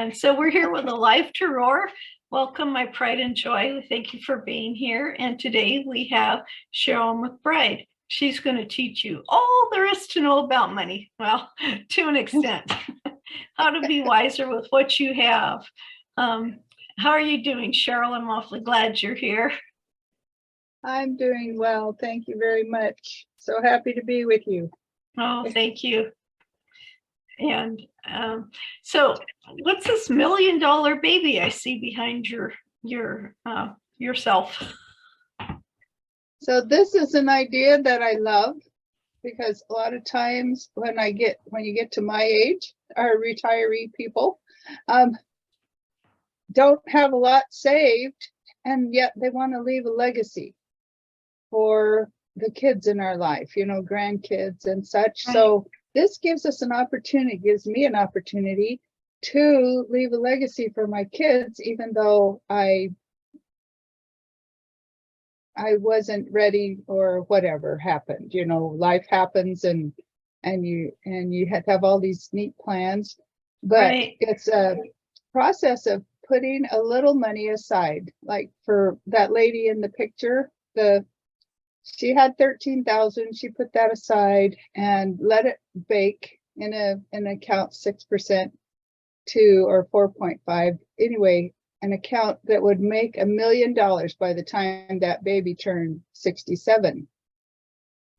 And so we're here with a live Taror. Welcome, my pride and joy. Thank you for being here. And today we have Sheryl Mcbride. She's going to teach you all there is to know about money. Well, to an extent, how to be wiser with what you have. How are you doing, Sheryl? I'm awfully glad you're here. I'm doing well. Thank you very much. So happy to be with you. Oh, thank you. And so what's this $1 million baby I see behind yourself? So this is an idea that I love because a lot of times when you get to my age, our retiree people don't have a lot saved, and yet they want to leave a legacy for the kids in our life, grandkids and such. Right. So this gives us an opportunity, gives me an opportunity to leave a legacy for my kids, even though I wasn't ready or whatever happened. Life happens and you have all these neat plans, but right. It's a process of putting a little money aside. Like for that lady in the picture, she had 13,000. She put that aside and let it bake in an account 6% or 4.5. Anyway, an account that would make $1 million by the time that baby turned 67.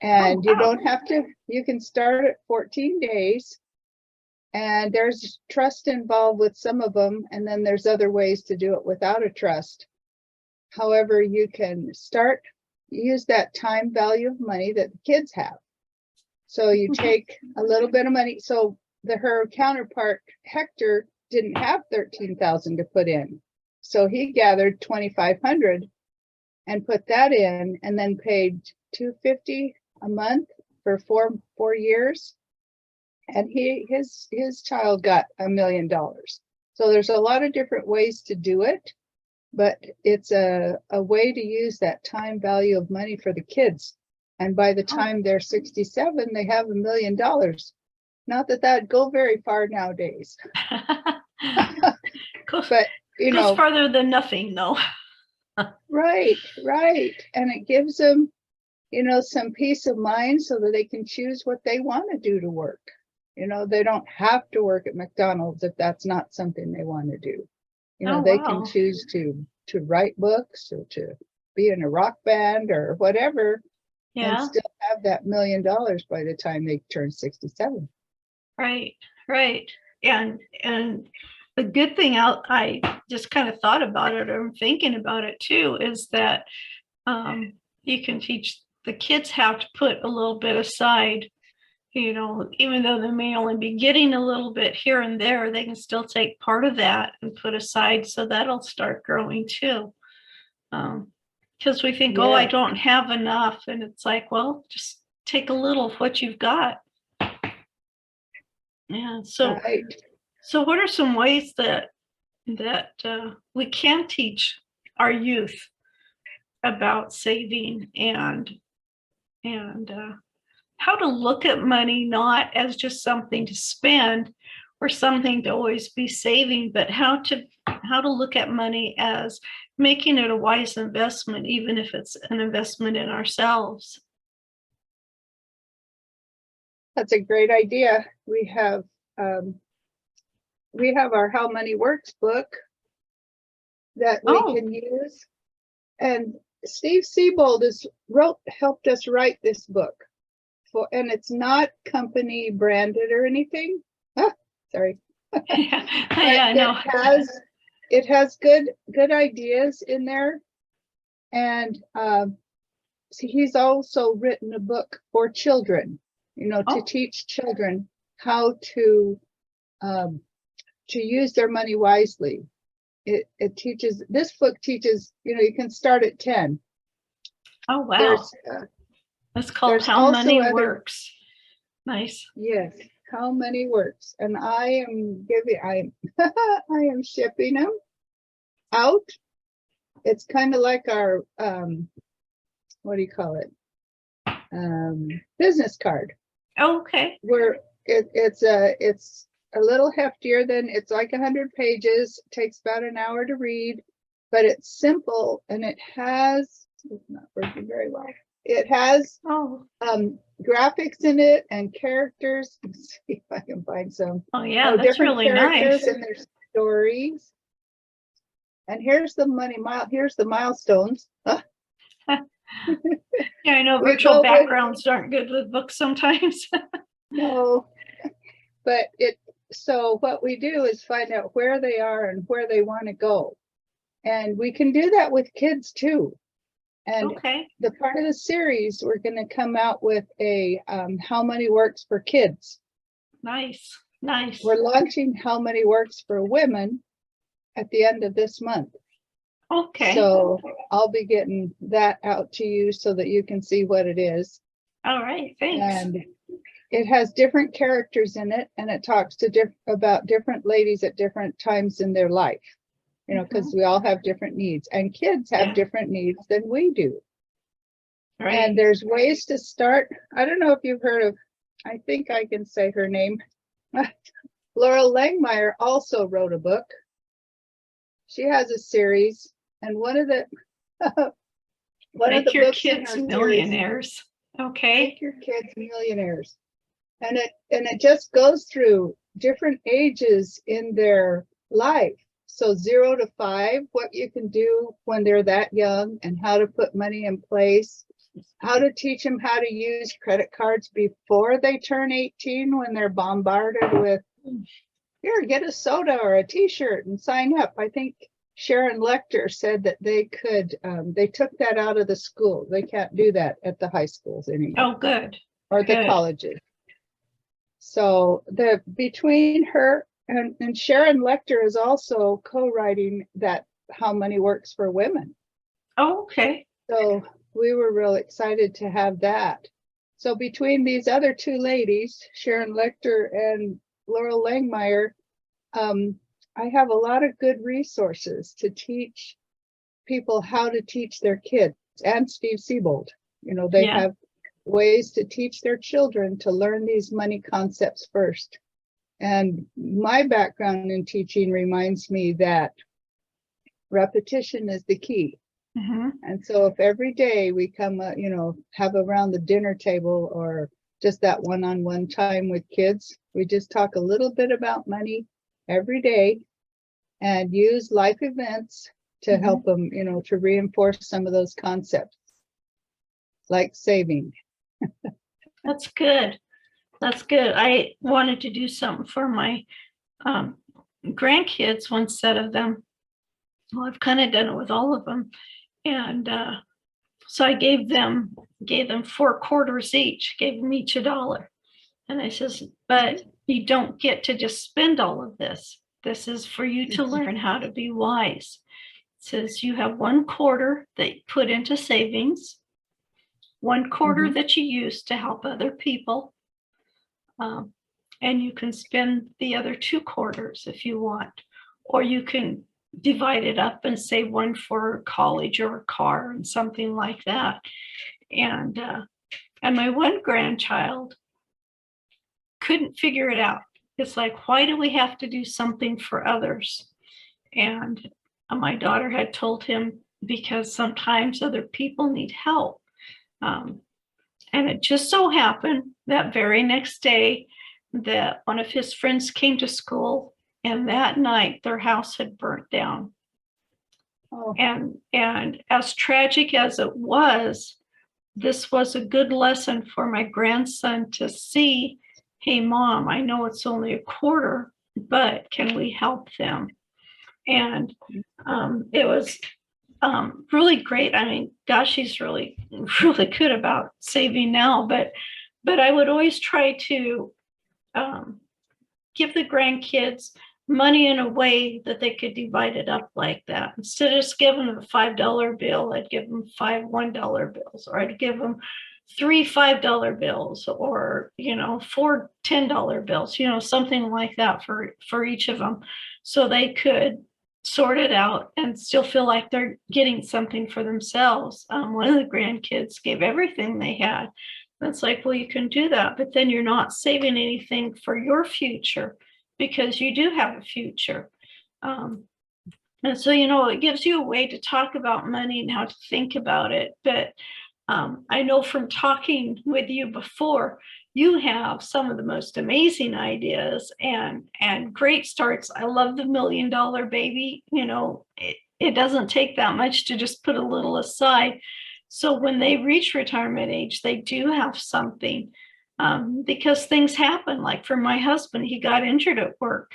And you don't have to, you can start at 14 days. And there's trust involved with some of them. And then there's other ways to do it without a trust. However, you can use that time value of money that the kids have. So you take a little bit of money. So her counterpart, Hector, didn't have 13,000 to put in. So he gathered 2,500 and put that in, and then paid $250 a month for four years. And his child got $1 million. So there's a lot of different ways to do it. But it's a way to use that time value of money for the kids. And by the time they're 67, they have $1 million. Not that that'd go very far nowadays. But, goes farther than nothing, though. Right. And it gives them, some peace of mind so that they can choose what they want to do to work. They don't have to work at McDonald's if that's not something they want to do. They can choose to write books or to be in a rock band or whatever, and still have that $1 million by the time they turn 67. Right. And the good thing I just kind of thought about it, or I'm thinking about it too, is that you can teach the kids how to put a little bit aside. Even though they may only be getting a little bit here and there, they can still take part of that and put aside. So that'll start growing too. Because we think, I don't have enough. And it's like, well, just take a little of what you've got. Yeah. So what are some ways that we can teach our youth about saving and how to look at money not as just something to spend or something to always be saving, but how to look at money as making it a wise investment, even if it's an investment in ourselves? That's a great idea. We have our How Money Works book that we can use, and Steve Siebold helped us write this book. And it's not company branded or anything. Sorry. Yeah, I know. It has good ideas in there. And he's also written a book for children, to teach children how to use their money wisely. This book teaches, you can start at 10. Oh, wow. It's called How Money Works. Nice. Yes, How Money Works. And I am shipping them out. It's kind of like our what do you call it? Business card. Oh, okay. Where it's a little heftier than, it's like 100 pages, takes about an hour to read, but it's simple and it has, it's not working very well. It has graphics in it and characters. Let's see if I can find some. Oh yeah, that's different really characters nice. and their stories. And here's the here's the milestones. Yeah, I know virtual backgrounds aren't good with books sometimes. No, but so what we do is find out where they are and where they want to go. And we can do that with kids too. And the part of the series, we're going to come out with a How Money Works for Kids. Nice. We're launching How Money Works for Women at the end of this month. Okay. So I'll be getting that out to you so that you can see what it is. All right, thanks. And it has different characters in it, and it talks to about different ladies at different times in their life, you know, because we all have different needs, and kids have different needs than we do. Right. And there's ways to start. I don't know if you've heard of, I think I can say her name. Langemeire also wrote a book. She has a series, and one of the your books kids millionaires. Okay. Make Your Kids Millionaires. And it just goes through different ages in their life. So 0 to 5, what you can do when they're that young and how to put money in place, how to teach them how to use credit cards before they turn 18 when they're bombarded with, here, get a soda or a t-shirt and sign up. I think Sheryl Mcbride said that they could, they took that out of the school. They can't do that at the high schools anymore. Oh, good. Or the colleges. So between her and Sheryl Mcbride is also co-writing that How Money Works for Women. Oh, okay. So we were real excited to have that. So between these other two ladies, Sheryl Mcbride and Langemeire, I have a lot of good resources to teach people how to teach their kids, and Steve Siebold. You know, they have ways to teach their children to learn these money concepts first. And my background in teaching reminds me that repetition is the key. Mm-hmm. And so if every day we come, you know, have around the dinner table or just that one-on-one time with kids, we just talk a little bit about money every day and use life events to help them, you know, to reinforce some of those concepts, like saving. That's good. That's good. I wanted to do something for my grandkids, one set of them. Well, I've kind of done it with all of them. And so I gave them 4 quarters each, gave them each $1. And I says, but you don't get to just spend all of this. This is for you to learn how to be wise. It says you have 1 quarter that you put into savings, 1 quarter that you use to help other people. And you can spend the other 2 quarters if you want, or you can divide it up and save 1 for college or a car and something like that. And my one grandchild couldn't figure it out. It's like, why do we have to do something for others? And my daughter had told him, because sometimes other people need help. And it just so happened that very next day that one of his friends came to school, and that night their house had burnt down. Oh. And as tragic as it was, this was a good lesson for my grandson to see, hey, Mom, I know it's only a quarter, but can we help them? And it was really great. I mean, gosh, he's really, really good about saving now, but I would always try to give the grandkids money in a way that they could divide it up like that. Instead of just giving them a $5 bill, I'd give them 5 $1 bills, or I'd give them 3 $5 bills, or, you know, 4 $10 bills, you know, something like that for each of them, so they could sort it out and still feel like they're getting something for themselves. One of the grandkids gave everything they had. It's like, well, you can do that, but then you're not saving anything for your future, because you do have a future. And so, you know, it gives you a way to talk about money and how to think about it. But I know from talking with you before, you have some of the most amazing ideas and great starts. I love the $1 million baby. You know, it doesn't take that much to just put a little aside. So when they reach retirement age, they do have something, because things happen. Like for my husband, he got injured at work,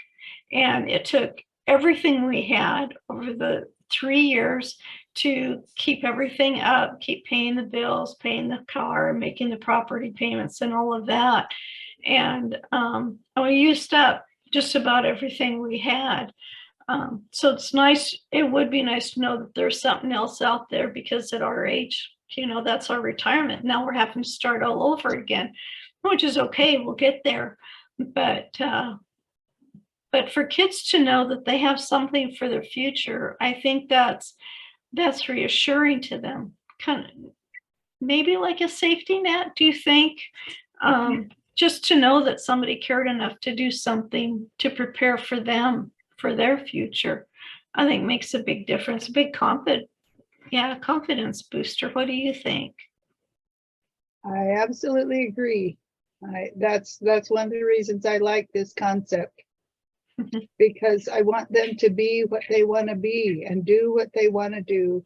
and it took everything we had over the 3 years to keep everything up, keep paying the bills, paying the car, making the property payments and all of that. And we used up just about everything we had. So it's nice. It would be nice to know that there's something else out there, because at our age, you know, that's our retirement. Now we're having to start all over again, which is okay. We'll get there. But for kids to know that they have something for their future, I think that's reassuring to them. Kind of maybe like a safety net, do you think? Just to know that somebody cared enough to do something to prepare for them, for their future, I think makes a big difference, a big confidence booster. What do you think? I absolutely agree. That's one of the reasons I like this concept, because I want them to be what they want to be and do what they want to do,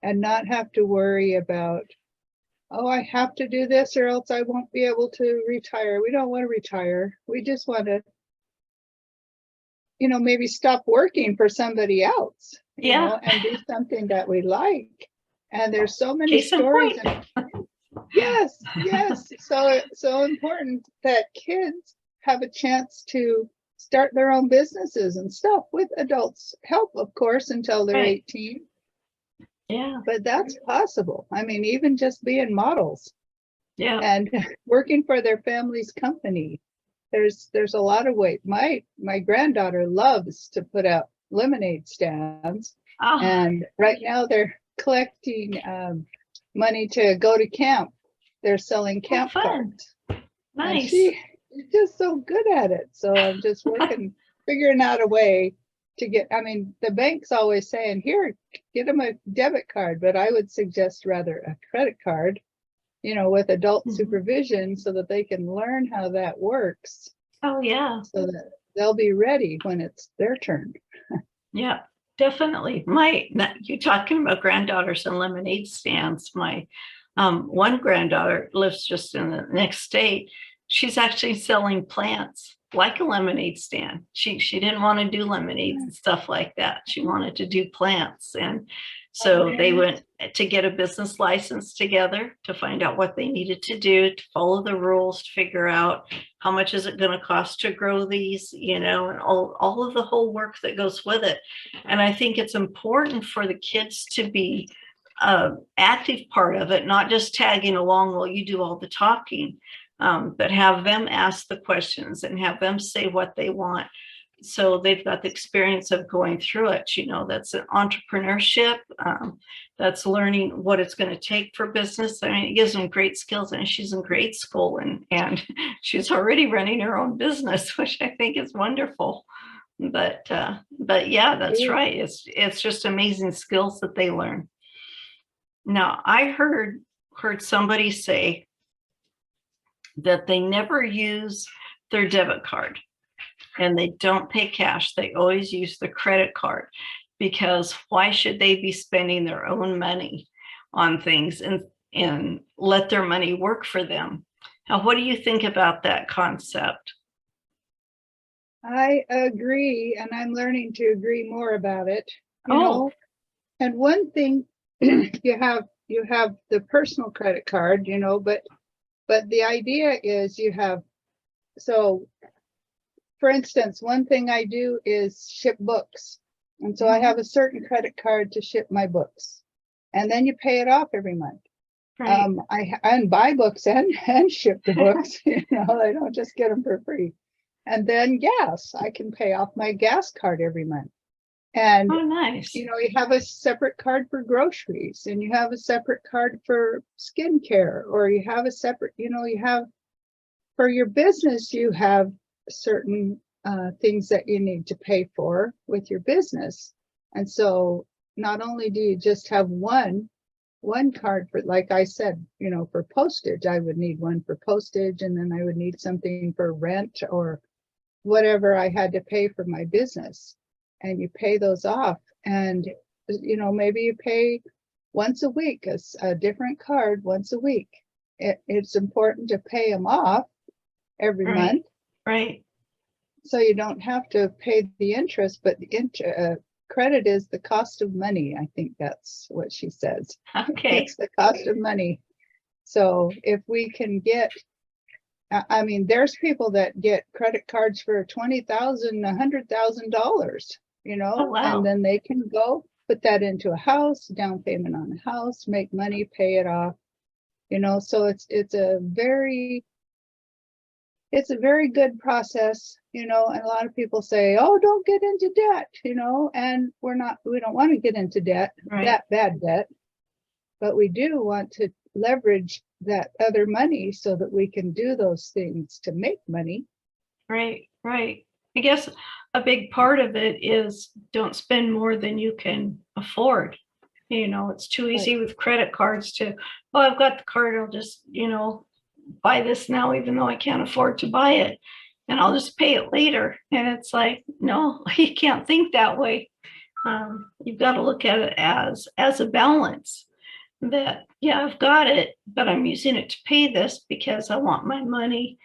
and not have to worry about, oh, I have to do this or else I won't be able to retire. We don't want to retire. We just want to, you know, maybe stop working for somebody else, you know, and do something that we like. And there's so many stories. Yes. So important that kids have a chance to start their own businesses and stuff with adults' help, of course, until they're 18. Yeah. But that's possible. I mean, even just being models. Yeah. And working for their family's company. There's a lot of weight. My granddaughter loves to put out lemonade stands. Oh. And right now they're collecting money to go to camp. They're selling camp cards. Nice. And she's just so good at it. So I'm just figuring out a way to get, I mean, the bank's always saying, here, get them a debit card, but I would suggest rather a credit card, you know, with adult supervision, so that they can learn how that works. Oh, yeah. So that they'll be ready when it's their turn. Yeah, definitely. You talking about granddaughters and lemonade stands. My one granddaughter lives just in the next state. She's actually selling plants like a lemonade stand. She didn't want to do lemonades and stuff like that. She wanted to do plants. And so they went to get a business license together to find out what they needed to do, to follow the rules, to figure out how much is it going to cost to grow these, you know, and all of the whole work that goes with it. And I think it's important for the kids to be active part of it, not just tagging along while you do all the talking, but have them ask the questions and have them say what they want. So they've got the experience of going through it. You know, that's an entrepreneurship. That's learning what it's going to take for business. I mean, it gives them great skills. And she's in grade school and she's already running her own business, which I think is wonderful. But yeah, that's right. It's just amazing skills that they learn. Now, I heard somebody say that they never use their debit card and they don't pay cash. They always use the credit card, because why should they be spending their own money on things and let their money work for them? Now, what do you think about that concept? I agree, and I'm learning to agree more about it. You know, and one thing, you have the personal credit card, you know, but the idea is you have, so for instance, one thing I do is ship books. And so I have a certain credit card to ship my books, and then you pay it off every month. Right. I buy books and ship the books, you know, I don't just get them for free. And then gas, I can pay off my gas card every month. And nice. You know, you have a separate card for groceries, and you have a separate card for skincare, or you have a separate, you know, you have for your business, you have certain things that you need to pay for with your business. And so not only do you just have one card for, like I said, for postage, I would need one for postage, and then I would need something for rent or whatever I had to pay for my business. And you pay those off, and maybe you pay once a week, a different card once a week. It's important to pay them off every month. Right. So you don't have to pay the interest, but the credit is the cost of money. I think that's what she says. Okay. It's the cost of money. So if we can get, I mean, there's people that get credit cards for $20,000, $100,000, Oh, wow. and then they can go put that into a house, down payment on a house, make money, pay it off, so it's a very good process, and a lot of people say, oh, don't get into debt, and we don't want to get into debt, that bad debt, but we do want to leverage that other money so that we can do those things to make money. Right. I guess a big part of it is don't spend more than you can afford. It's too easy with credit cards to, oh, I've got the card, I'll just, buy this now, even though I can't afford to buy it, and I'll just pay it later. And it's like, no, you can't think that way. You've got to look at it as a balance. That, yeah, I've got it, but I'm using it to pay this because I want my money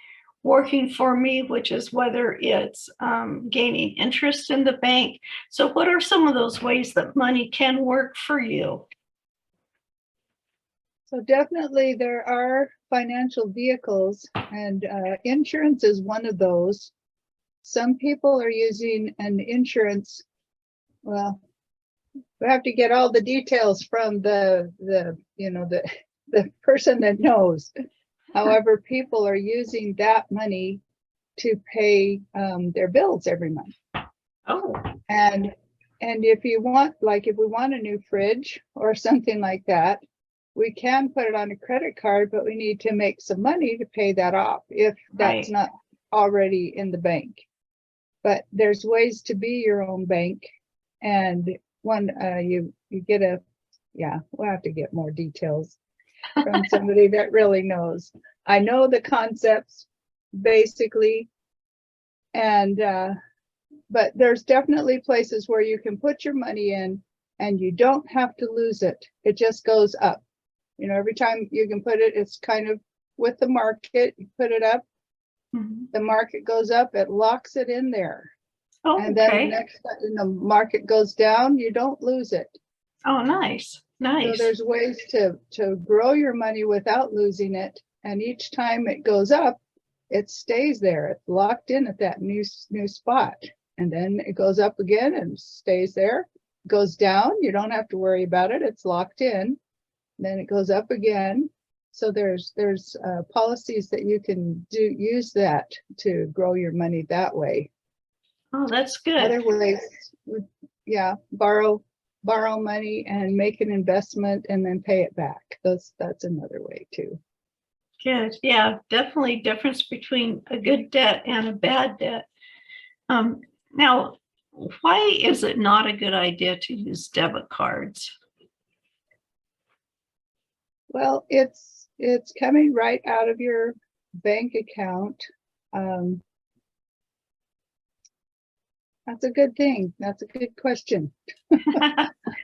working for me, which is whether it's gaining interest in the bank. So what are some of those ways that money can work for you? So definitely there are financial vehicles, and insurance is one of those. Some people are using an insurance, well, we have to get all the details from the person that knows. However, people are using that money to pay their bills every month. Oh. And if you want, like if we want a new fridge or something like that, we can put it on a credit card, but we need to make some money to pay that off if that's not already in the bank. But there's ways to be your own bank. And one, you get we'll have to get more details from somebody that really knows. I know the concepts basically, and but there's definitely places where you can put your money in and you don't have to lose it. It just goes up. Every time you can put it, it's kind of with the market, you put it up, the market goes up, it locks it in there. Oh, and then the next time the market goes down, you don't lose it. Oh, nice. So there's ways to grow your money without losing it. And each time it goes up, it stays there. It's locked in at that new spot. And then it goes up again and stays there. It goes down. You don't have to worry about it. It's locked in. Then it goes up again. So there's policies that you can use that to grow your money that way. Oh, that's good. Other ways, borrow money and make an investment and then pay it back. That's another way too. Good. Yeah, definitely difference between a good debt and a bad debt. Now, why is it not a good idea to use debit cards? Well, it's coming right out of your bank account. That's a good thing. That's a good question.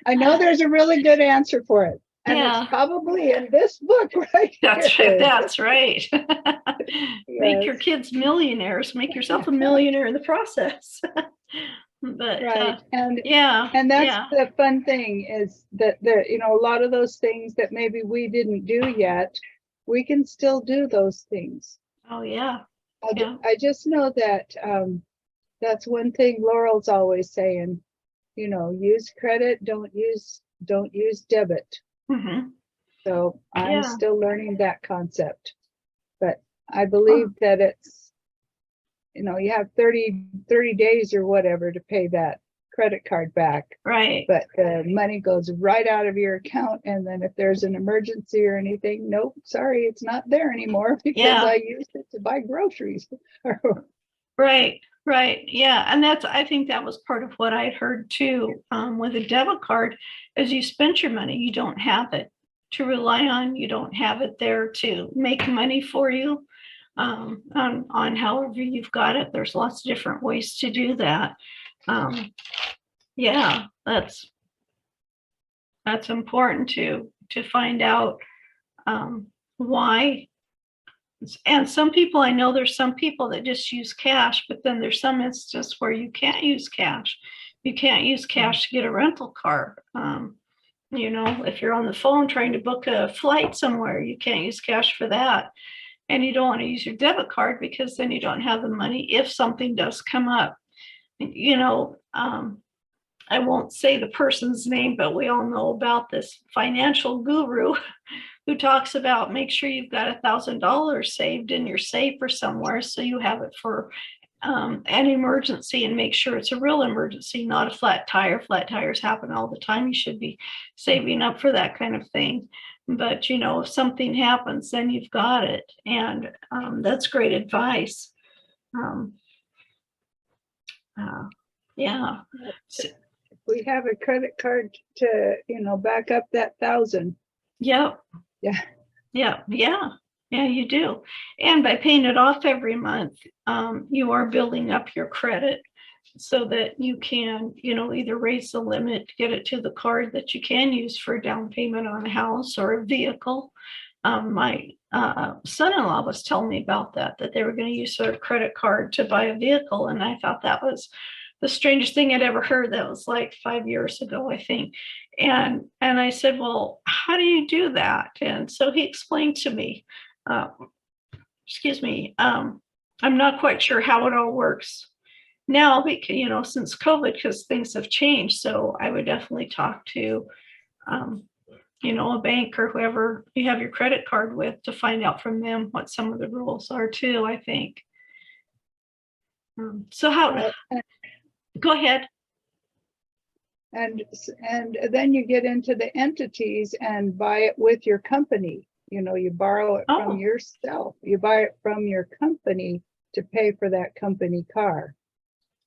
I know there's a really good answer for it. And it's probably in this book right here. That's right. Make your kids millionaires. Make yourself a millionaire in the process. But and that's the fun thing is that a lot of those things that maybe we didn't do yet, we can still do those things. Oh yeah. I just know that that's one thing Laurel's always saying, use credit, don't use debit. So I'm still learning that concept, but I believe that it's, you have 30 days or whatever to pay that credit card back. Right. But the money goes right out of your account. And then if there's an emergency or anything, nope, sorry, it's not there anymore because I used it to buy groceries. Right. Right. Yeah. And I think that was part of what I'd heard too, with a debit card. As you spend your money, you don't have it to rely on. You don't have it there to make money for you, on however you've got it. There's lots of different ways to do that. Yeah, that's important to find out, why. And some people, I know there's some people that just use cash, but then there's some instances where you can't use cash. You can't use cash to get a rental car. If you're on the phone trying to book a flight somewhere, you can't use cash for that. And you don't want to use your debit card because then you don't have the money if something does come up. I won't say the person's name, but we all know about this financial guru who talks about make sure you've got $1,000 saved in your safe or somewhere so you have it for an emergency, and make sure it's a real emergency, not a flat tire. Flat tires happen all the time. You should be saving up for that kind of thing. But if something happens, then you've got it, and that's great advice. Yeah. We have a credit card to, back up that 1,000. Yep. Yeah. Yeah, you do. And by paying it off every month, you are building up your credit so that you can, either raise the limit, get it to the card that you can use for a down payment on a house or a vehicle. My son-in-law was telling me about that they were going to use their credit card to buy a vehicle. And I thought that was the strangest thing I'd ever heard. That was like 5 years ago, I think. And I said, well, how do you do that? And so he explained to me, excuse me, I'm not quite sure how it all works now, because, since COVID, because things have changed. So I would definitely talk to, a bank or whoever you have your credit card with to find out from them what some of the rules are too, I think. So go ahead. And then you get into the entities and buy it with your company. You borrow it from yourself. You buy it from your company to pay for that company car.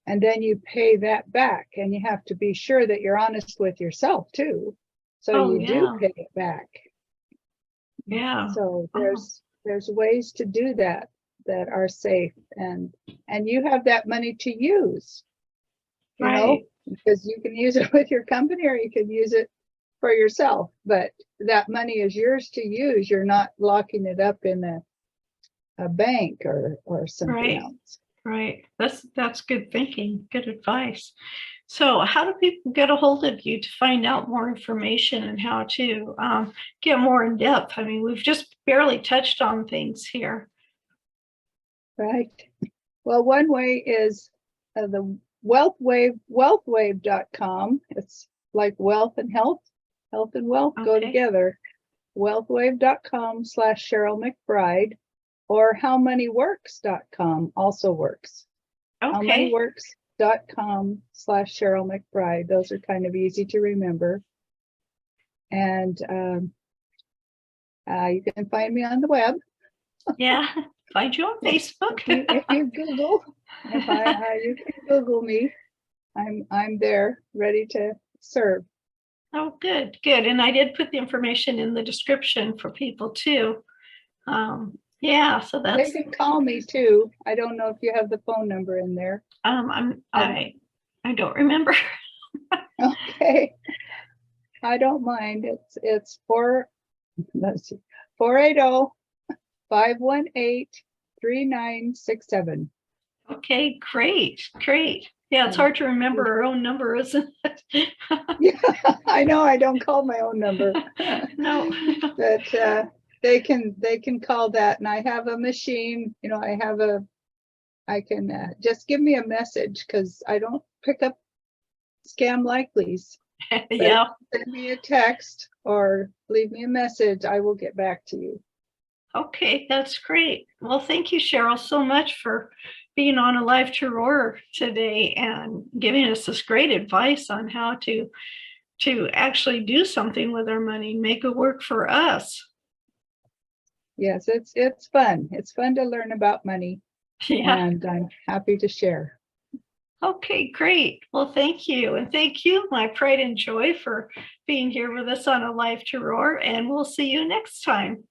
And then you pay that back, and you have to be sure that you're honest with yourself too. So you do pay it back. Yeah. So there's ways to do that are safe, and you have that money to use. Because you can use it with your company or you can use it for yourself, but that money is yours to use. You're not locking it up in a bank or something else. Right. That's good thinking, good advice. So how do people get a hold of you to find out more information and how to get more in depth? I mean, we've just barely touched on things here. Right. Well, one way is the wealthwave.com. It's like wealth and health and wealth go together. Wealthwave.com/Sheryl Mcbride, or howmoneyworks.com also works. Howmoneyworks.com/Sheryl Mcbride. Those are kind of easy to remember. And you can find me on the web. Yeah, find you on Facebook. if you Google, you can Google me. I'm there, ready to serve. Oh, good. And I did put the information in the description for people too. Yeah, so that's. They can call me too. I don't know if you have the phone number in there. I don't remember. Okay, I don't mind. It's 480-518-3967. Okay, great. Yeah, it's hard to remember our own number, isn't it? Yeah, I know. I don't call my own number. No. But they can call that, and I have a machine. I can just give me a message, because I don't pick up scam likelies. Yeah. Send me a text or leave me a message. I will get back to you. Okay, that's great. Well, thank you, Sheryl, so much for being on a live tour today and giving us this great advice on how to actually do something with our money, make it work for us. Yes, it's fun. It's fun to learn about money. Yeah. And I'm happy to share. Okay, great. Well, thank you. And thank you, my pride and joy, for being here with us on A Life to Roar. And we'll see you next time.